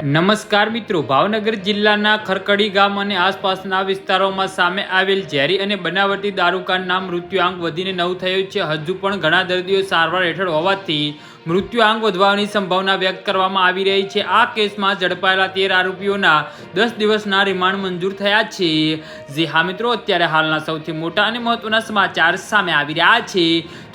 નમસ્કાર મિત્રો, ભાવનગર જિલ્લાના ખરકડી ગામ અને આસપાસના વિસ્તારોમાં સામે આવેલ ઝેરી અને બનાવટી દારૂકાંડના મૃત્યુઆંક વધીને 9 થયો છે. હજુ પણ ઘણા દર્દીઓ સારવાર હેઠળ હોવાથી મૃત્યુઆંક વધવાની સંભાવના વ્યક્ત કરવામાં આવી રહી છે. આ કેસમાં ઝડપાયેલા 13 આરોપીઓના 10 દિવસના રિમાન્ડ મંજૂર થયા છે. જી હા મિત્રો, અત્યારે હાલના સૌથી મોટા અને મહત્વના સમાચાર સામે આવી રહ્યા છે.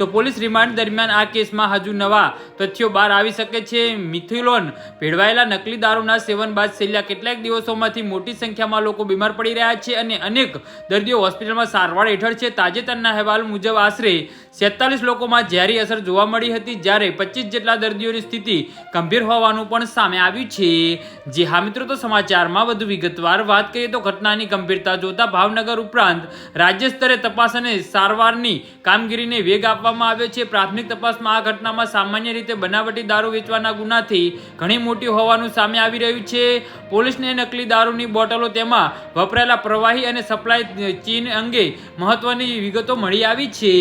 તો પોલીસ રિમાન્ડ દરમિયાન આ કેસમાં હજુ નવા તથ્યો બહાર આવી શકે છે. મિથિલોન ભેળવાયેલા નકલી દારૂના સેવન બાદ છેલ્લા કેટલાક દિવસોમાંથી મોટી સંખ્યામાં લોકો બીમાર પડી રહ્યા છે અને અનેક દર્દીઓ હોસ્પિટલમાં સારવાર હેઠળ છે. તાજેતરના અહેવાલ મુજબ આશરે 47 લોકોમાં ઝેરી અસર જોવા મળી હતી, જ્યારે 25 જેટલા દર્દીઓની સ્થિતિ ગંભીર હોવાનું પણ સામે આવ્યું છે. જી હા મિત્રો, તો સમાચારમાં વધુ વિગતવાર વાત કરીએ તો ઘટનાની ગંભીરતા જોતા ભાવનગર ઉપરાંત રાજ્ય સ્તરે તપાસ અને સારવારની કામગીરીને વેગ આપવામાં આવ્યો છે. પ્રાથમિક તપાસમાં આ ઘટનામાં સામાન્ય રીતે બનાવટી દારૂ વેચવાના ગુનાથી ઘણી મોટી હોવાનું સામે આવી રહ્યું છે. પોલીસને નકલી દારૂની બોટલો, તેમાં વપરાયેલા પ્રવાહી અને સપ્લાય ચેઇન અંગે મહત્વની વિગતો મળી આવી છે.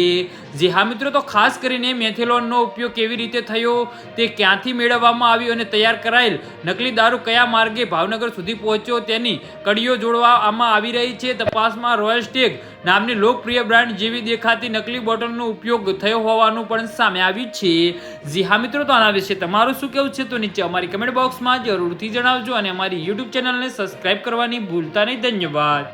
જી હા મિત્રો, તો ખાસ કરીને મેથેલોનનો ઉપયોગ કેવી રીતે થયો, તે ક્યાંથી મેળવવામાં આવ્યો અને તૈયાર કરાયેલ નકલી દારૂ કયા માર્ગે ભાવનગર સુધી પહોંચ્યો, તેની કડીઓ જોડવામાં આવી રહી છે. તપાસમાં રોયલ સ્ટેગ નામની લોકપ્રિય બ્રાન્ડ જેવી દેખાતી નકલી બોટલનો ઉપયોગ થયો હોવાનું પણ સામે આવ્યું છે. જી હા મિત્રો, તો આના વિશે તમારું શું કહેવું છે તો નીચે અમારી કમેન્ટ બોક્સમાં જરૂરથી જણાવજો અને અમારી યુટ્યુબ ચેનલને સબસ્ક્રાઇબ કરવાની ભૂલતા નહીં. ધન્યવાદ.